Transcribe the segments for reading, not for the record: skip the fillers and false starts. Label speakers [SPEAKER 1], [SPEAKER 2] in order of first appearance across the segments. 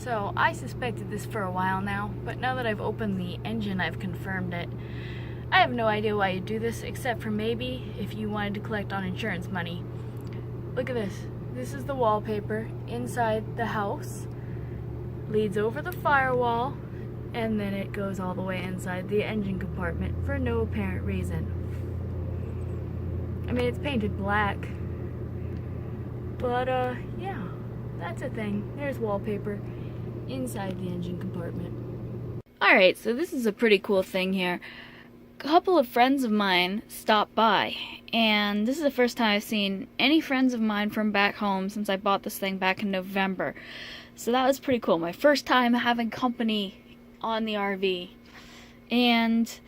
[SPEAKER 1] So I suspected this for a while now, but now that I've opened the engine, I've confirmed it. I have no idea why you do this, except for maybe if you wanted to collect on insurance money. Look at this. This is the wallpaper inside the house. Leads over the firewall, and then it goes all the way inside the engine compartment for no apparent reason. I mean, it's painted black, but yeah, that's a thing. There's wallpaper inside the engine compartment. Alright, so this is a pretty cool thing here. A couple of friends of mine stopped by, and this is the first time I've seen any friends of mine from back home since I bought this thing back in November. So that was pretty cool. My first time having company on the RV, and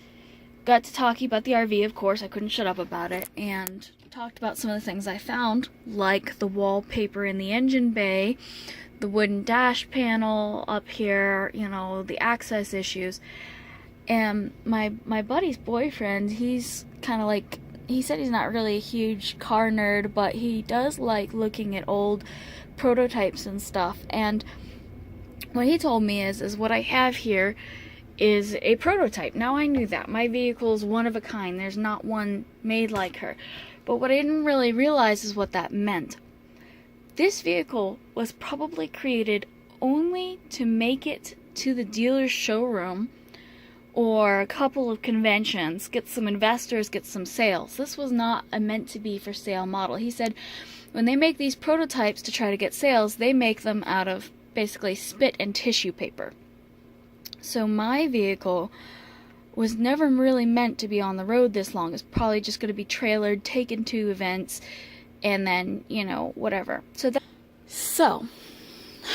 [SPEAKER 1] got to talking about the RV, of course. I couldn't shut up about it, and talked about some of the things I found, like the wallpaper in the engine bay, the wooden dash panel up here, you know, the access issues. And my buddy's boyfriend, he's kind of like, he said he's not really a huge car nerd, but he does like looking at old prototypes and stuff. And what he told me is what I have here is a prototype. Now, I knew that. My vehicle is one of a kind. There's not one made like her. But what I didn't really realize is what that meant. This vehicle was probably created only to make it to the dealer's showroom or a couple of conventions, get some investors, get some sales. This was not a meant to be for sale model. He said when they make these prototypes to try to get sales, they make them out of basically spit and tissue paper. So my vehicle was never really meant to be on the road this long. It's probably just going to be trailered, taken to events, and then, you know, whatever. So,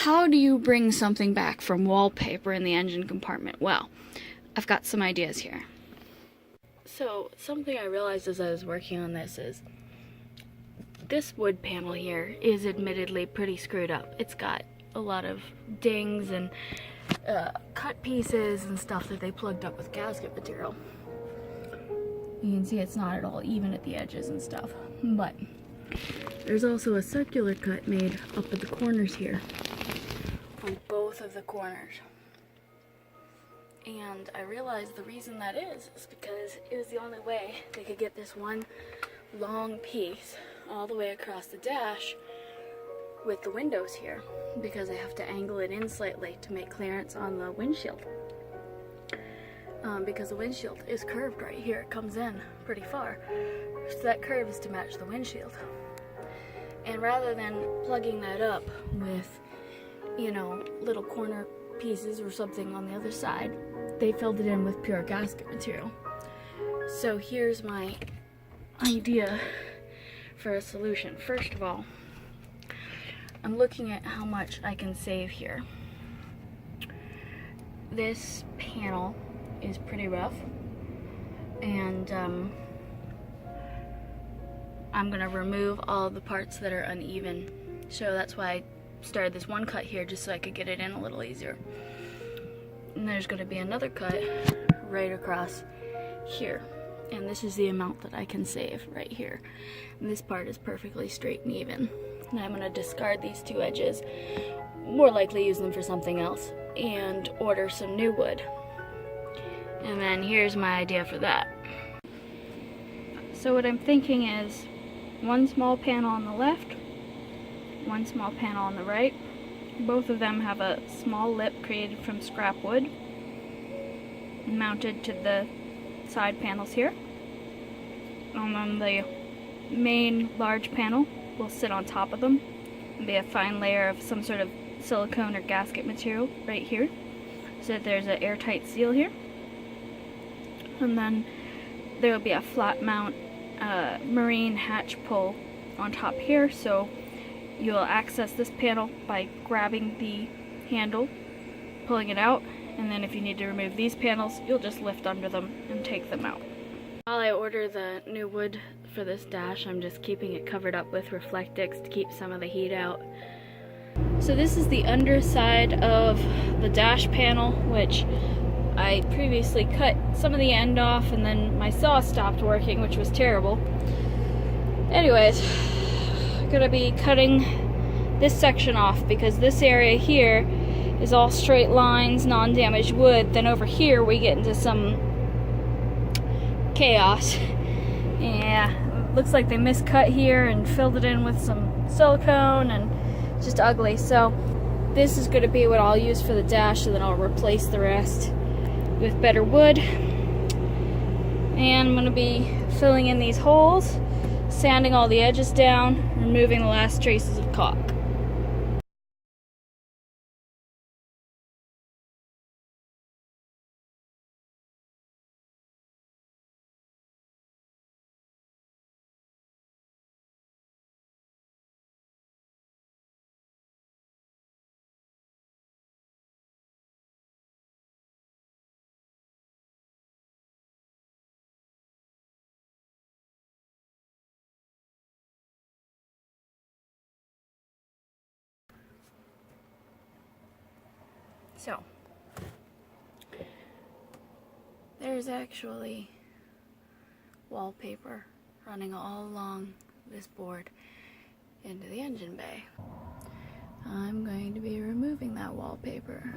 [SPEAKER 1] how do you bring something back from wallpaper in the engine compartment? Well, I've got some ideas here. So, something I realized as I was working on this is, this wood panel here is admittedly pretty screwed up. It's got a lot of dings and cut pieces and stuff that they plugged up with gasket material. You can see it's not at all even at the edges and stuff, but there's also a circular cut made up at the corners here, on both of the corners. And I realized the reason that is because it was the only way they could get this one long piece all the way across the dash with the windows here, because I have to angle it in slightly to make clearance on the windshield. Because the windshield is curved right here, it comes in pretty far, so that curve is to match the windshield. And rather than plugging that up with, you know, little corner pieces or something on the other side, they filled it in with pure gasket material. So here's my idea for a solution. First of all, I'm looking at how much I can save here. This panel is pretty rough, and I'm gonna remove all the parts that are uneven. So that's why I started this one cut here, just so I could get it in a little easier. And there's gonna be another cut right across here. And this is the amount that I can save right here. And this part is perfectly straight and even. And I'm gonna discard these two edges, more likely use them for something else, and order some new wood. And then here's my idea for that. So what I'm thinking is one small panel on the left, one small panel on the right. Both of them have a small lip created from scrap wood, mounted to the side panels here. And then the main large panel will sit on top of them and be a fine layer of some sort of silicone or gasket material right here, so that there's an airtight seal here. And then there will be a flat mount marine hatch pull on top here, so you'll access this panel by grabbing the handle, pulling it out, and then if you need to remove these panels, you'll just lift under them and take them out. While I order the new wood for this dash, I'm just keeping it covered up with Reflectix to keep some of the heat out. So this is the underside of the dash panel, which I previously cut some of the end off, and then my saw stopped working, which was terrible. Anyways, I'm gonna be cutting this section off because this area here is all straight lines, non-damaged wood, then over here we get into some chaos. Yeah, looks like they miscut here and filled it in with some silicone, and just ugly. So this is going to be what I'll use for the dash, and then I'll replace the rest with better wood. And I'm going to be filling in these holes, sanding all the edges down, removing the last traces of caulk. So, there's actually wallpaper running all along this board into the engine bay. I'm going to be removing that wallpaper.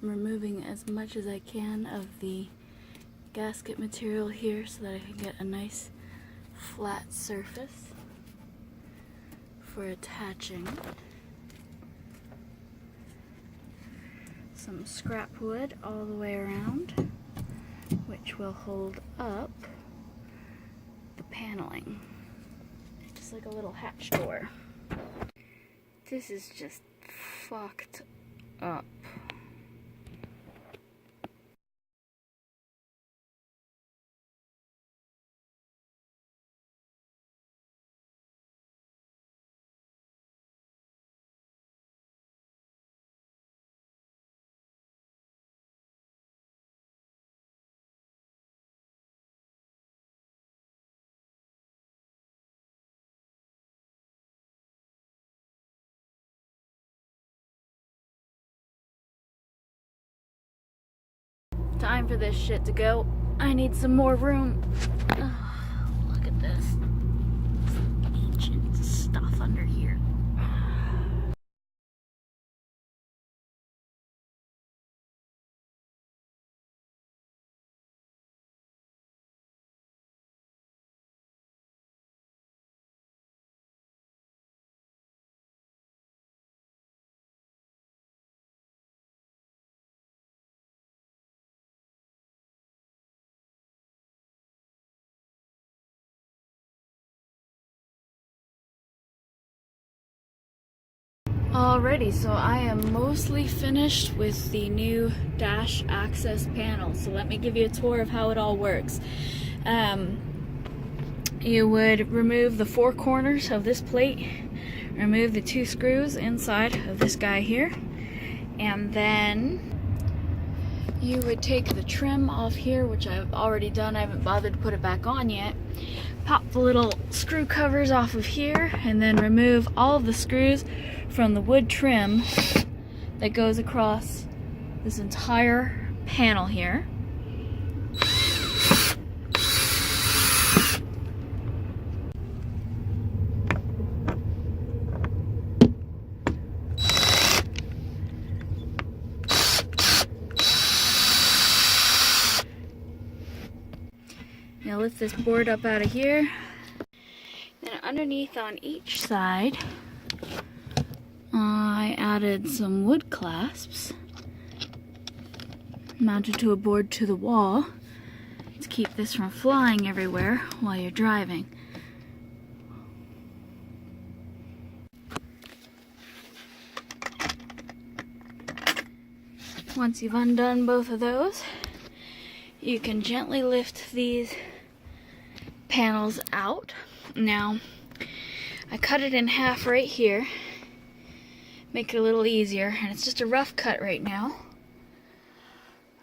[SPEAKER 1] I'm removing as much as I can of the gasket material here so that I can get a nice flat surface for attaching. Some scrap wood all the way around, which will hold up the paneling, just like a little hatch door. This is just fucked up. Time for this shit to go. I need some more room. Oh, look at this. Ancient stuff under here. Alrighty, so I am mostly finished with the new dash access panel. So let me give you a tour of how it all works. You would remove the 4 corners of this plate, remove the 2 screws inside of this guy here, and then you would take the trim off here, which I've already done. I haven't bothered to put it back on yet. Pop the little screw covers off of here, and then remove all of the screws from the wood trim that goes across this entire panel here. Now lift this board up out of here. Then underneath on each side, I added some wood clasps mounted to a board to the wall to keep this from flying everywhere while you're driving. Once you've undone both of those, you can gently lift these panels out. Now, I cut it in half right here, make it a little easier, and it's just a rough cut right now.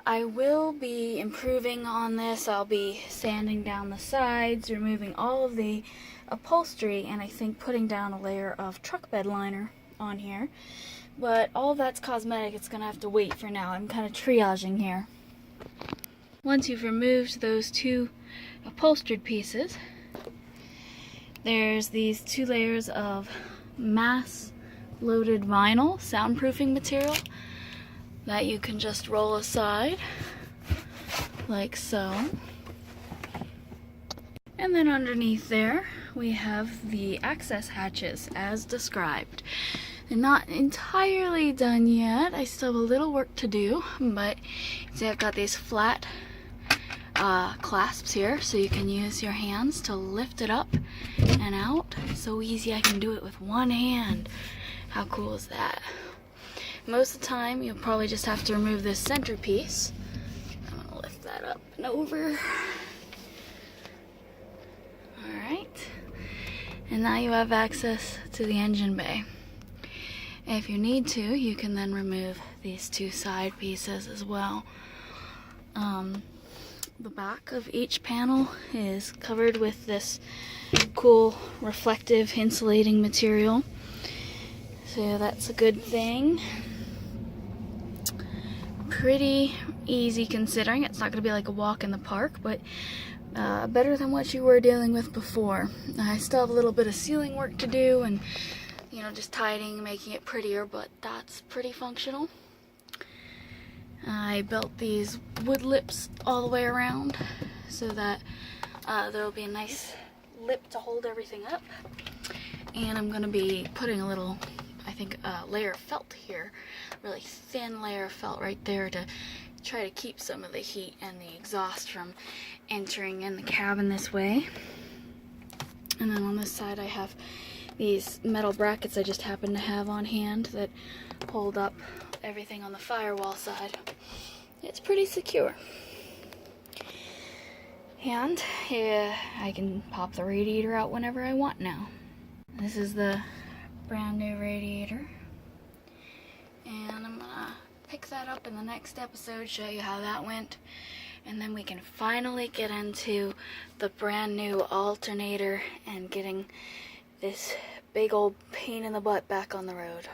[SPEAKER 1] I will be improving on this. I'll be sanding down the sides, removing all of the upholstery, and I think putting down a layer of truck bed liner on here. But all of that's cosmetic. It's gonna have to wait for now. I'm kind of triaging here. Once you've removed those two upholstered pieces, there's these 2 layers of mass loaded vinyl soundproofing material that you can just roll aside like so. And then underneath there we have the access hatches as described. They're not entirely done yet. I still have a little work to do, but see, I've got these flat clasps here, so you can use your hands to lift it up and out. So easy, I can do it with one hand. How cool is that? Most of the time, you'll probably just have to remove this centerpiece. I'm gonna lift that up and over. Alright. And now you have access to the engine bay. If you need to, you can then remove these 2 side pieces as well. The back of each panel is covered with this cool reflective insulating material. So that's a good thing. Pretty easy considering. It's not going to be like a walk in the park, but better than what you were dealing with before. I still have a little bit of ceiling work to do and, you know, just tidying, making it prettier, but that's pretty functional. I built these wood lips all the way around so that there will be a nice lip to hold everything up. And I'm going to be putting a little, I think, layer of felt here, really thin layer of felt right there to try to keep some of the heat and the exhaust from entering in the cabin this way. And then on this side I have these metal brackets I just happen to have on hand that hold up everything on the firewall side. It's pretty secure. And I can pop the radiator out whenever I want now. This is the brand new radiator. And I'm gonna pick that up in the next episode, show you how that went. And then we can finally get into the brand new alternator and getting this big old pain in the butt back on the road.